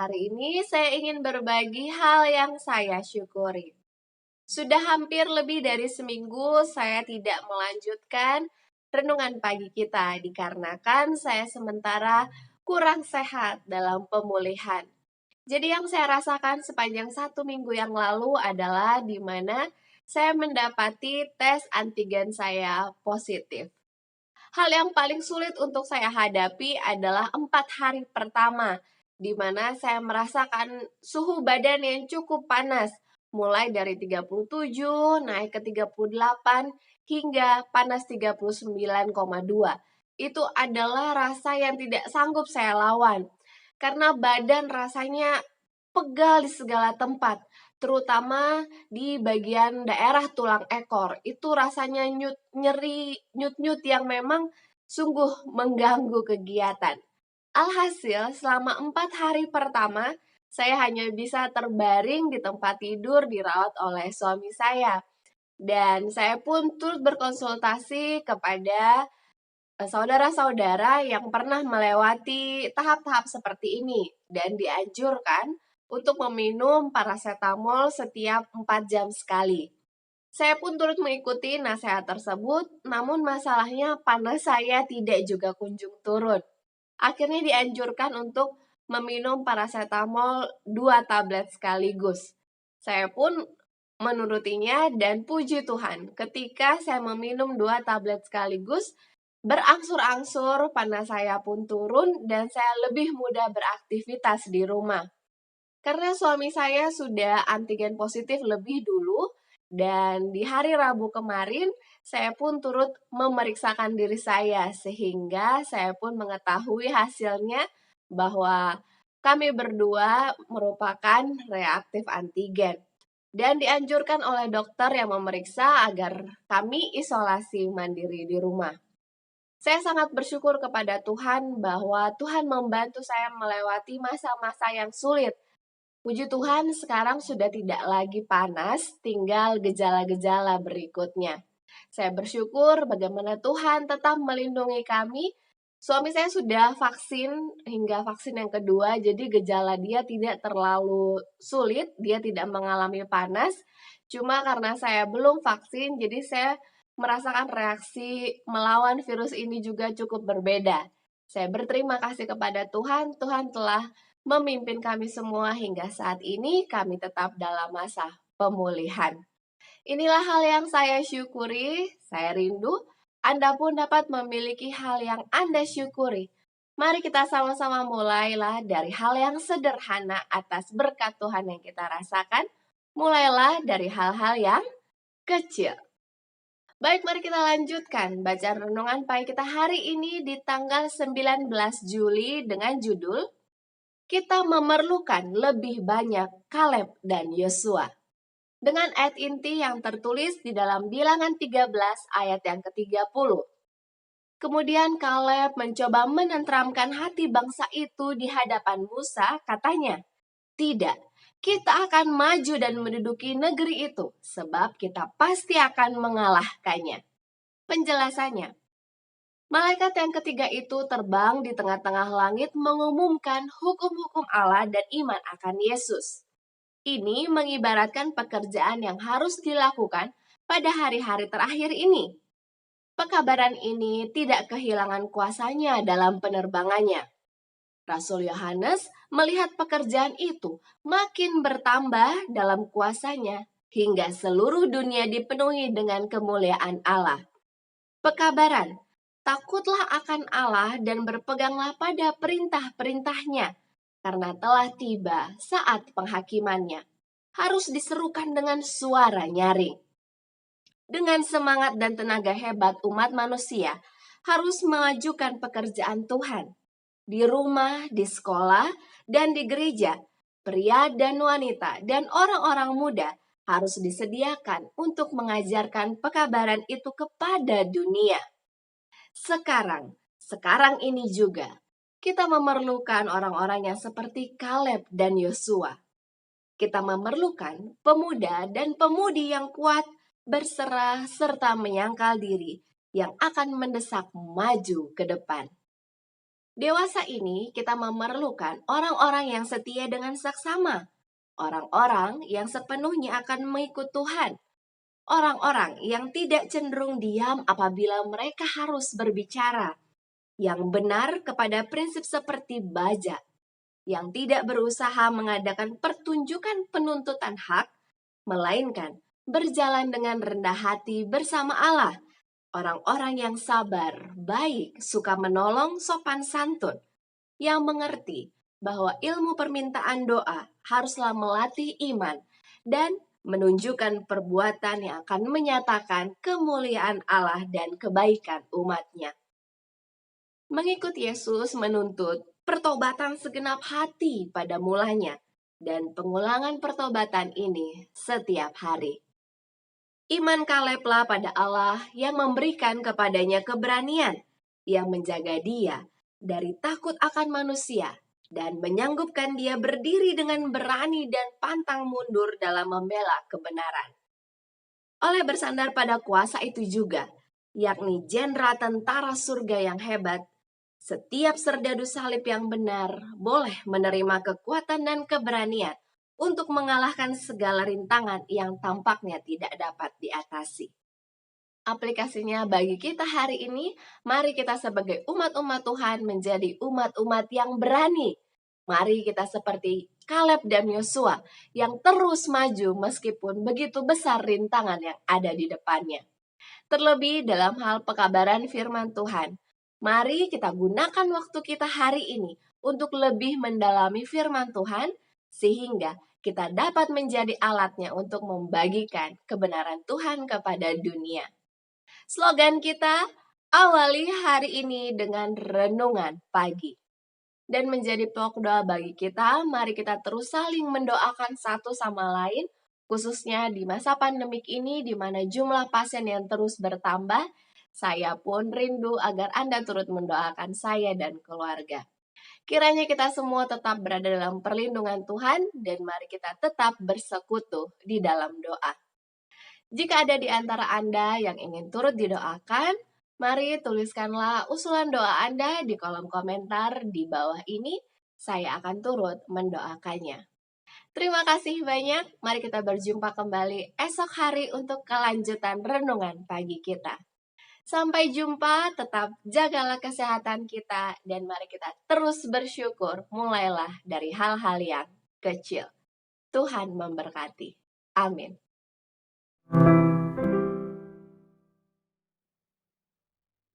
hari ini saya ingin berbagi hal yang saya syukuri. Sudah hampir lebih dari seminggu saya tidak melanjutkan renungan pagi kita dikarenakan saya sementara kurang sehat dalam pemulihan. Jadi yang saya rasakan sepanjang 1 minggu yang lalu adalah di mana saya mendapati tes antigen saya positif. Hal yang paling sulit untuk saya hadapi adalah 4 hari pertama, di mana saya merasakan suhu badan yang cukup panas, mulai dari 37 naik ke 38 hingga panas 39,2. Itu adalah rasa yang tidak sanggup saya lawan, karena badan rasanya pegal di segala tempat, terutama di bagian daerah tulang ekor. Itu rasanya nyeri, nyut-nyut yang memang sungguh mengganggu kegiatan. Alhasil, selama 4 hari pertama, saya hanya bisa terbaring di tempat tidur dirawat oleh suami saya. Dan saya pun turut berkonsultasi kepada saudara-saudara yang pernah melewati tahap-tahap seperti ini dan dianjurkan untuk meminum paracetamol setiap 4 jam sekali. Saya pun turut mengikuti nasihat tersebut, namun masalahnya panas saya tidak juga kunjung turun. Akhirnya dianjurkan untuk meminum paracetamol 2 tablet sekaligus. Saya pun menurutinya dan puji Tuhan, ketika saya meminum 2 tablet sekaligus, berangsur-angsur panas saya pun turun dan saya lebih mudah beraktivitas di rumah. Karena suami saya sudah antigen positif lebih dulu, dan di hari Rabu kemarin saya pun turut memeriksakan diri saya sehingga saya pun mengetahui hasilnya bahwa kami berdua merupakan reaktif antigen. Dan dianjurkan oleh dokter yang memeriksa agar kami isolasi mandiri di rumah. Saya sangat bersyukur kepada Tuhan bahwa Tuhan membantu saya melewati masa-masa yang sulit. Puji Tuhan, sekarang sudah tidak lagi panas, tinggal gejala-gejala berikutnya. Saya bersyukur bagaimana Tuhan tetap melindungi kami. Suami saya sudah vaksin hingga vaksin yang kedua, jadi gejala dia tidak terlalu sulit, dia tidak mengalami panas. Cuma karena saya belum vaksin, jadi saya merasakan reaksi melawan virus ini juga cukup berbeda. Saya berterima kasih kepada Tuhan, Tuhan telah memimpin kami semua hingga saat ini kami tetap dalam masa pemulihan. Inilah hal yang saya syukuri, saya rindu Anda pun dapat memiliki hal yang Anda syukuri. Mari kita sama-sama mulailah dari hal yang sederhana atas berkat Tuhan yang kita rasakan. Mulailah dari hal-hal yang kecil. Baik, mari kita lanjutkan bacaan renungan pagi kita hari ini di tanggal 19 Juli dengan judul kita memerlukan lebih banyak Kaleb dan Yosua. Dengan ayat inti yang tertulis di dalam Bilangan 13 ayat yang ke-30. Kemudian Kaleb mencoba menenteramkan hati bangsa itu di hadapan Musa, katanya, "Tidak, kita akan maju dan menduduki negeri itu, sebab kita pasti akan mengalahkannya." Penjelasannya, malaikat yang ketiga itu terbang di tengah-tengah langit mengumumkan hukum-hukum Allah dan iman akan Yesus. Ini mengibaratkan pekerjaan yang harus dilakukan pada hari-hari terakhir ini. Pekabaran ini tidak kehilangan kuasanya dalam penerbangannya. Rasul Yohanes melihat pekerjaan itu makin bertambah dalam kuasanya hingga seluruh dunia dipenuhi dengan kemuliaan Allah. Pekabaran, takutlah akan Allah dan berpeganglah pada perintah-perintahnya, karena telah tiba saat penghakimannya. Harus diserukan dengan suara nyaring. Dengan semangat dan tenaga hebat umat manusia harus memajukan pekerjaan Tuhan. Di rumah, di sekolah, dan di gereja, pria dan wanita dan orang-orang muda harus disediakan untuk mengajarkan pekabaran itu kepada dunia. Sekarang ini juga, kita memerlukan orang-orang yang seperti Kaleb dan Yosua. Kita memerlukan pemuda dan pemudi yang kuat, berserah serta menyangkal diri, yang akan mendesak maju ke depan. Dewasa ini kita memerlukan orang-orang yang setia dengan saksama, orang-orang yang sepenuhnya akan mengikut Tuhan, orang-orang yang tidak cenderung diam apabila mereka harus berbicara, yang benar kepada prinsip seperti baja, yang tidak berusaha mengadakan pertunjukan penuntutan hak, melainkan berjalan dengan rendah hati bersama Allah, orang-orang yang sabar, baik, suka menolong, sopan santun, yang mengerti bahwa ilmu permintaan doa haruslah melatih iman dan menunjukkan perbuatan yang akan menyatakan kemuliaan Allah dan kebaikan umatnya. Mengikut Yesus menuntut pertobatan segenap hati pada mulanya dan pengulangan pertobatan ini setiap hari. Iman Kaleblah pada Allah yang memberikan kepadanya keberanian, yang menjaga dia dari takut akan manusia dan menyanggupkan dia berdiri dengan berani dan pantang mundur dalam membela kebenaran. Oleh bersandar pada kuasa itu juga, yakni jenderal tentara surga yang hebat, setiap serdadu salib yang benar boleh menerima kekuatan dan keberanian untuk mengalahkan segala rintangan yang tampaknya tidak dapat diatasi. Aplikasinya bagi kita hari ini, mari kita sebagai umat-umat Tuhan menjadi umat-umat yang berani. Mari kita seperti Kaleb dan Yosua yang terus maju meskipun begitu besar rintangan yang ada di depannya. Terlebih dalam hal pekabaran firman Tuhan. Mari kita gunakan waktu kita hari ini untuk lebih mendalami firman Tuhan sehingga kita dapat menjadi alatnya untuk membagikan kebenaran Tuhan kepada dunia. Slogan kita, awali hari ini dengan renungan pagi. Dan menjadi pokok doa bagi kita, mari kita terus saling mendoakan satu sama lain, khususnya di masa pandemik ini di mana jumlah pasien yang terus bertambah. Saya pun rindu agar Anda turut mendoakan saya dan keluarga. Kiranya kita semua tetap berada dalam perlindungan Tuhan dan mari kita tetap bersekutu di dalam doa. Jika ada di antara Anda yang ingin turut didoakan, mari tuliskanlah usulan doa Anda di kolom komentar di bawah ini. Saya akan turut mendoakannya. Terima kasih banyak. Mari kita berjumpa kembali esok hari untuk kelanjutan renungan pagi kita. Sampai jumpa, tetap jagalah kesehatan kita, dan mari kita terus bersyukur mulailah dari hal-hal yang kecil. Tuhan memberkati. Amin.